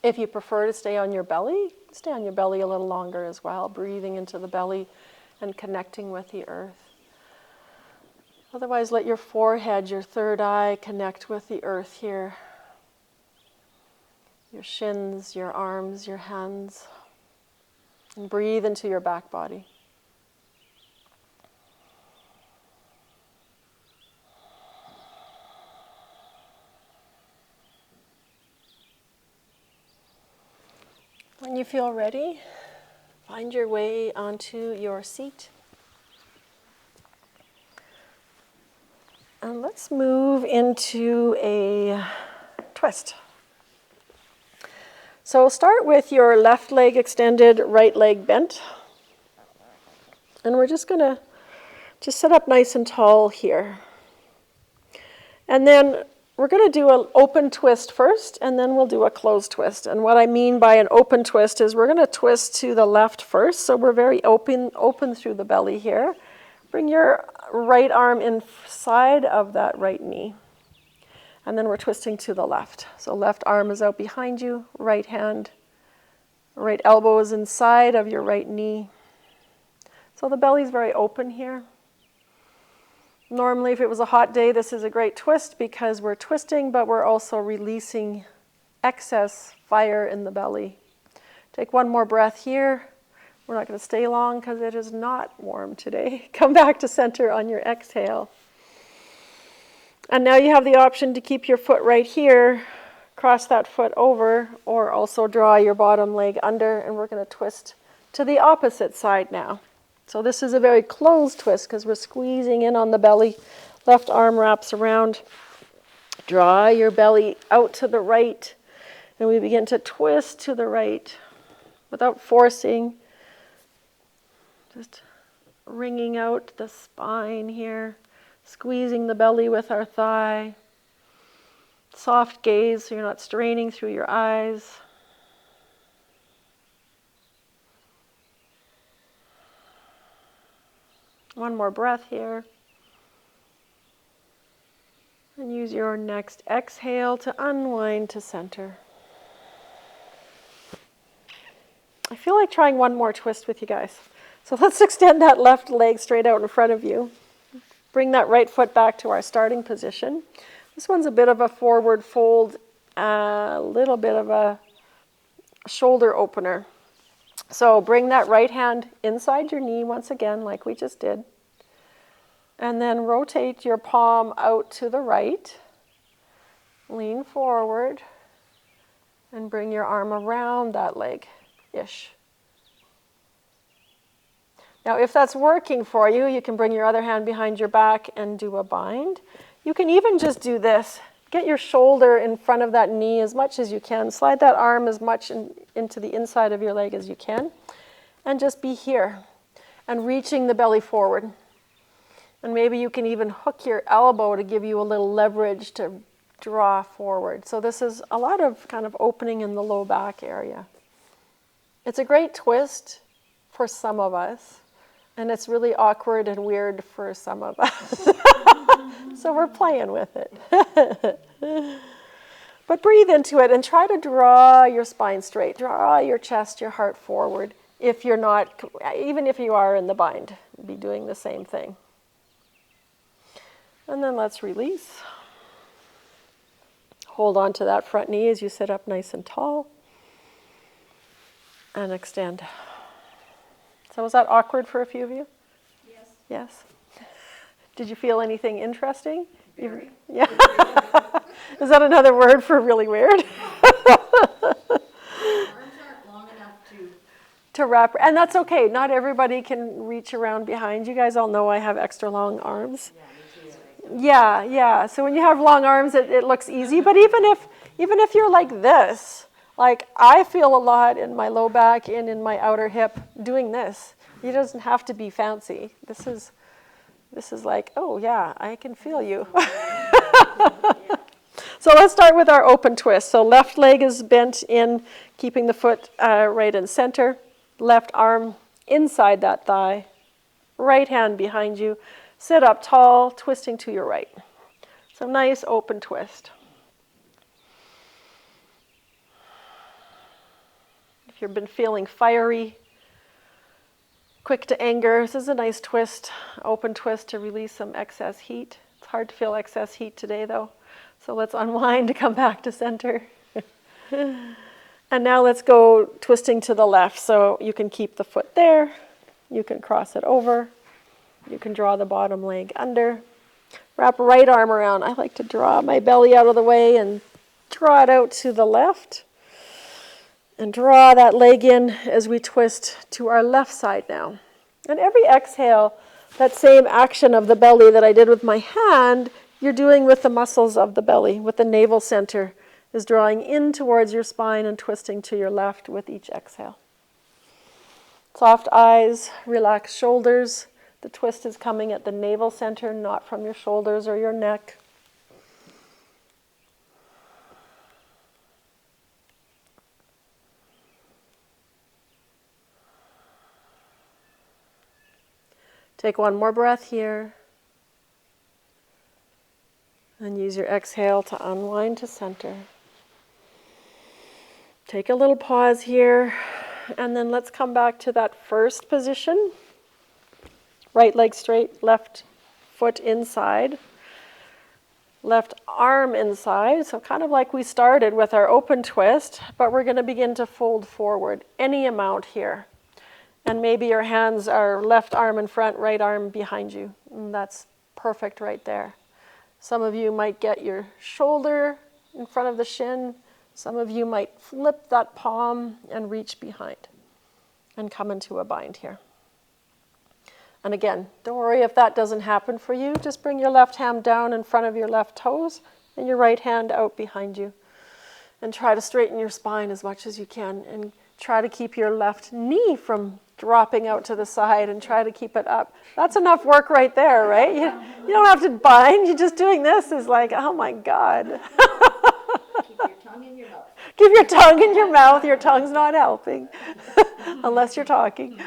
If you prefer to stay on your belly a little longer as well, breathing into the belly and connecting with the earth. Otherwise, let your forehead, your third eye, connect with the earth here. Your shins, your arms, your hands. And breathe into your back body. you feel ready, find your way onto your seat. And let's move into a twist. So start with your left leg extended, right leg bent. And we're just going to sit up nice and tall here. And then we're going to do an open twist first, and then we'll do a closed twist. And what I mean by an open twist is we're going to twist to the left first. So we're very open through the belly here. Bring your right arm inside of that right knee. And then we're twisting to the left. So left arm is out behind you, right hand, right elbow is inside of your right knee. So the belly's very open here. Normally, if it was a hot day, this is a great twist because we're twisting, but we're also releasing excess fire in the belly. Take one more breath here. We're not going to stay long because it is not warm today. Come back to center on your exhale. And now you have the option to keep your foot right here, cross that foot over, or also draw your bottom leg under, and we're going to twist to the opposite side now. So this is a very closed twist because we're squeezing in on the belly. Left arm wraps around. Draw your belly out to the right, and we begin to twist to the right without forcing. Just wringing out the spine here, squeezing the belly with our thigh. Soft gaze so you're not straining through your eyes. One more breath here. And use your next exhale to unwind to center. I feel like trying one more twist with you guys. So let's extend that left leg straight out in front of you. Bring that right foot back to our starting position. This one's a bit of a forward fold, a little bit of a shoulder opener. So bring that right hand inside your knee once again, like we just did. And then rotate your palm out to the right. Lean forward and bring your arm around that leg-ish. Now, if that's working for you, you can bring your other hand behind your back and do a bind. You can even just do this. Get your shoulder in front of that knee as much as you can. Slide that arm as much into the inside of your leg as you can. And just be here and reaching the belly forward. And maybe you can even hook your elbow to give you a little leverage to draw forward. So this is a lot of kind of opening in the low back area. It's a great twist for some of us. And it's really awkward and weird for some of us. So we're playing with it. But breathe into it and try to draw your spine straight. Draw your chest, your heart forward. If you're not, even if you are in the bind, be doing the same thing. And then let's release. Hold on to that front knee as you sit up nice and tall. And extend. So was that awkward for a few of you? Yes. Yes. Did you feel anything interesting? Very. Yeah. Is that another word for really weird? Arms aren't long enough To wrap, and that's okay. Not everybody can reach around behind. You guys all know I have extra long arms. Yeah. So when you have long arms, it looks easy. But even if you're like this, like I feel a lot in my low back and in my outer hip doing this. It doesn't have to be fancy. This is like, oh yeah, I can feel you. So let's start with our open twist. So left leg is bent in, keeping the foot right in center. Left arm inside that thigh. Right hand behind you. Sit up tall, twisting to your right. So nice open twist. If you've been feeling fiery, quick to anger, this is a nice twist, open twist to release some excess heat. It's hard to feel excess heat today though. So let's unwind to come back to center. And now let's go twisting to the left. So you can keep the foot there. You can cross it over. You can draw the bottom leg under. Wrap right arm around. I like to draw my belly out of the way and draw it out to the left. And draw that leg in as we twist to our left side now. And every exhale, that same action of the belly that I did with my hand, you're doing with the muscles of the belly, with the navel center, is drawing in towards your spine and twisting to your left with each exhale. Soft eyes, relaxed shoulders. The twist is coming at the navel center, not from your shoulders or your neck. Take one more breath here. And use your exhale to unwind to center. Take a little pause here. And then let's come back to that first position. Right leg straight, left foot inside. Left arm inside. So kind of like we started with our open twist. But we're going to begin to fold forward any amount here. And maybe your hands are left arm in front, right arm behind you. And that's perfect right there. Some of you might get your shoulder in front of the shin. Some of you might flip that palm and reach behind and come into a bind here. And again, don't worry if that doesn't happen for you. Just bring your left hand down in front of your left toes and your right hand out behind you. And try to straighten your spine as much as you can. And try to keep your left knee from dropping out to the side and try to keep it up. That's enough work right there, right? You don't have to bind. You're just doing this is like, oh my God. Keep your tongue in your mouth. Keep your tongue in your mouth. Your tongue's not helping unless you're talking.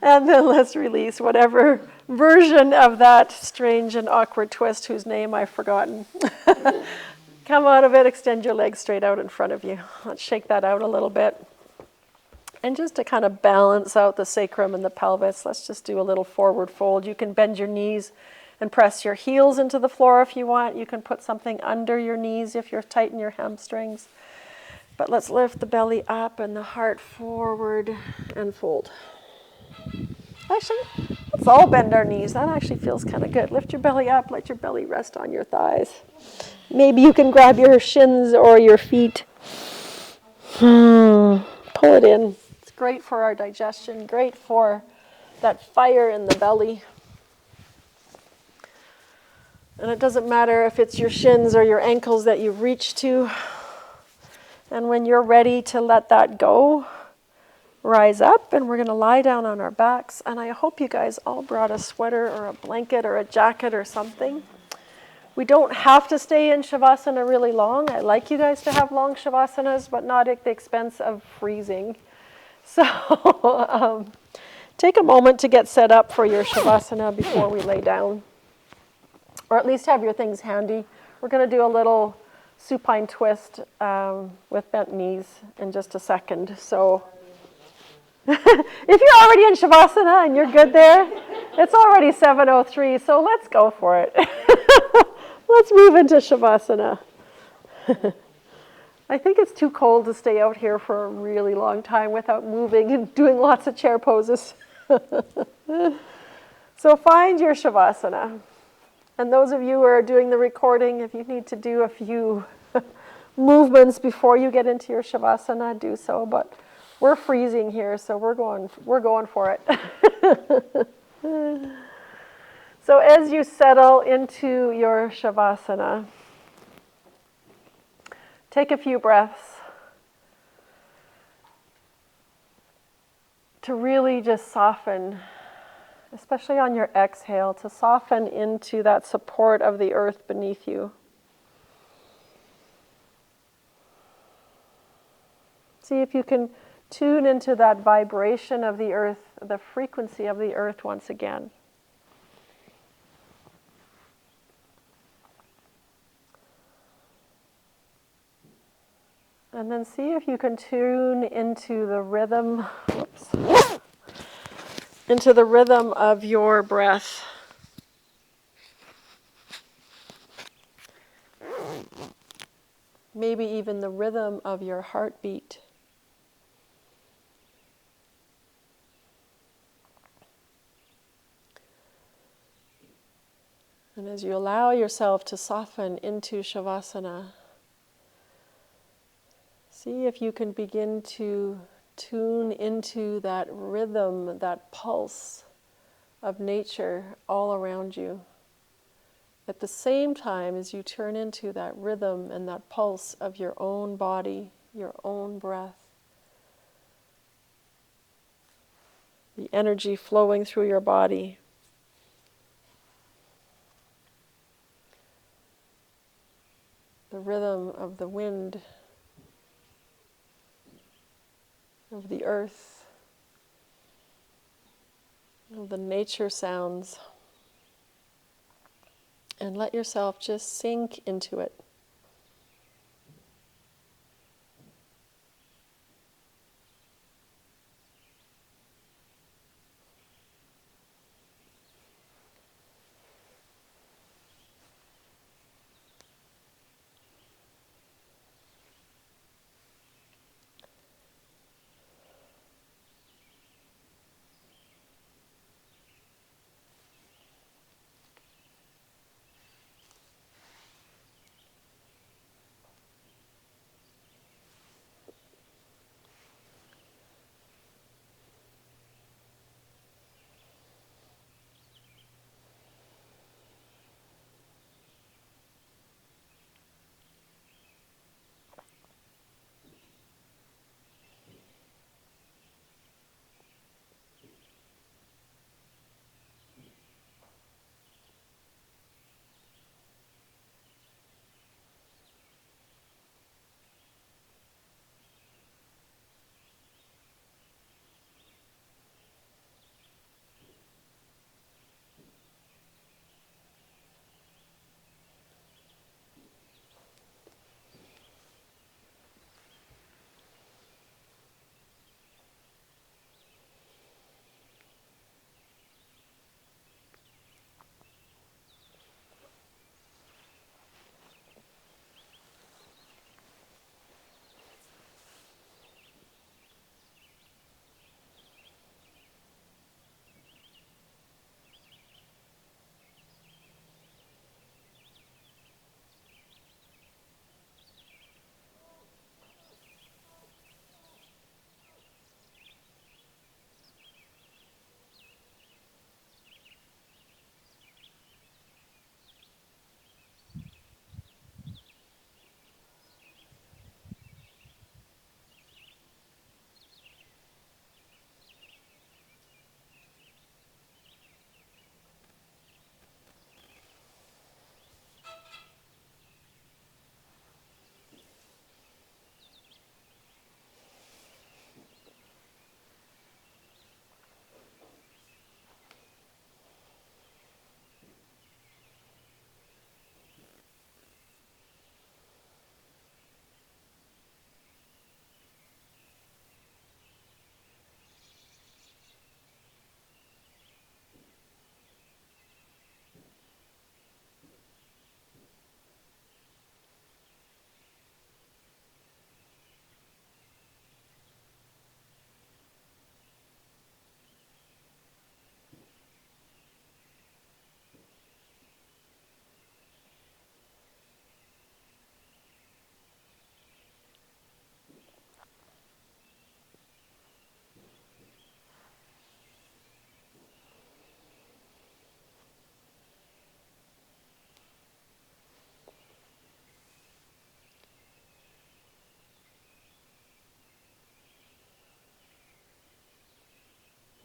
And then let's release whatever version of that strange and awkward twist whose name I've forgotten. Come out of it, extend your legs straight out in front of you. Let's shake that out a little bit. And just to kind of balance out the sacrum and the pelvis, let's just do a little forward fold. You can bend your knees and press your heels into the floor if you want. You can put something under your knees if you're tight in your hamstrings. But let's lift the belly up and the heart forward and fold. Actually, let's all bend our knees. That actually feels kind of good. Lift your belly up, let your belly rest on your thighs. Maybe you can grab your shins or your feet. Pull it in. It's great for our digestion, great for that fire in the belly. And it doesn't matter if it's your shins or your ankles that you reach to. And when you're ready to let that go, rise up and we're going to lie down on our backs. And I hope you guys all brought a sweater or a blanket or a jacket or something. We don't have to stay in Shavasana really long. I like you guys to have long Shavasanas, but not at the expense of freezing. So take a moment to get set up for your Shavasana before we lay down. Or at least have your things handy. We're going to do a little supine twist with bent knees in just a second. So if you're already in Shavasana and you're good there, it's already 7:03, so let's go for it. Let's move into Shavasana. I think it's too cold to stay out here for a really long time without moving and doing lots of chair poses. So find your Shavasana. And those of you who are doing the recording, if you need to do a few movements before you get into your Shavasana, do so. But we're freezing here, so we're going for it. So as you settle into your Shavasana, take a few breaths to really just soften, especially on your exhale, to soften into that support of the earth beneath you. See if you can tune into that vibration of the earth, the frequency of the earth once again. And then see if you can tune into the rhythm, into the rhythm of your breath. Maybe even the rhythm of your heartbeat. And as you allow yourself to soften into Shavasana, See if you can begin to tune into that rhythm, that pulse of nature all around you. At the same time as you turn into that rhythm and that pulse of your own body, your own breath, the energy flowing through your body. The rhythm of the wind, of the earth, of the nature sounds. And let yourself just sink into it.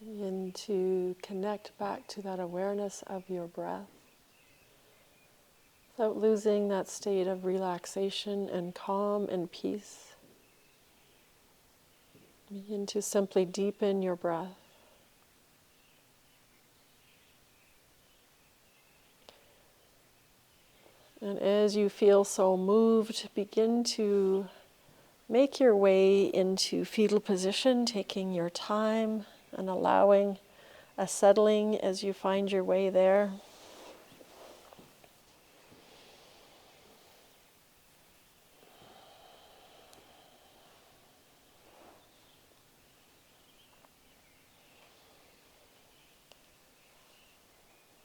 And to connect back to that awareness of your breath without losing that state of relaxation and calm and peace. Begin to simply deepen your breath. And as you feel so moved, begin to make your way into fetal position, taking your time and allowing a settling as you find your way there.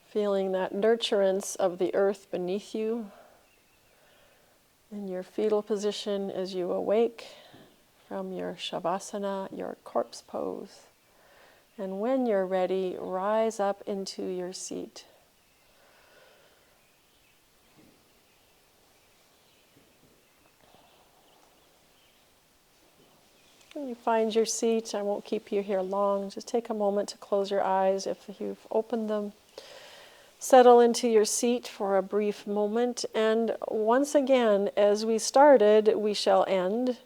Feeling that nurturance of the earth beneath you in your fetal position as you awake, from your Shavasana, your corpse pose. And when you're ready, rise up into your seat. When you find your seat, I won't keep you here long. Just take a moment to close your eyes if you've opened them. Settle into your seat for a brief moment. And once again, as we started, we shall end.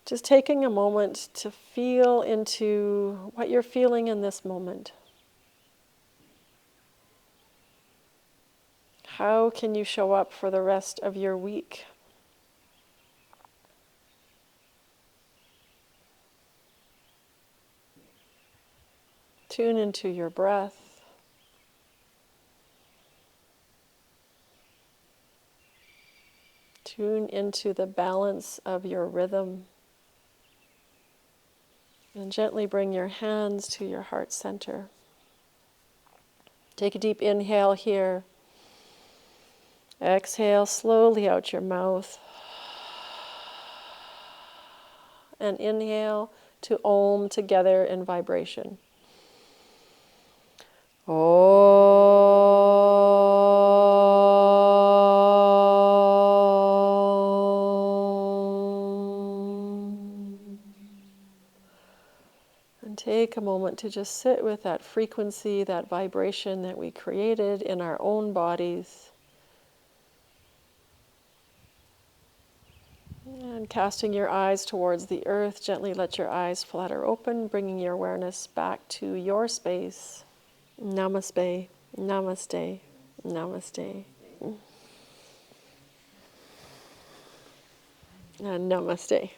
Just taking a moment to feel into what you're feeling in this moment. How can you show up for the rest of your week? Tune into your breath. Tune into the balance of your rhythm. And gently bring your hands to your heart center. Take a deep inhale here. Exhale slowly out your mouth. And inhale to Om together in vibration. And take a moment to just sit with that frequency, that vibration that we created in our own bodies. And casting your eyes towards the earth, gently let your eyes flutter open, bringing your awareness back to your space. Namaste, namaste, namaste. And namaste.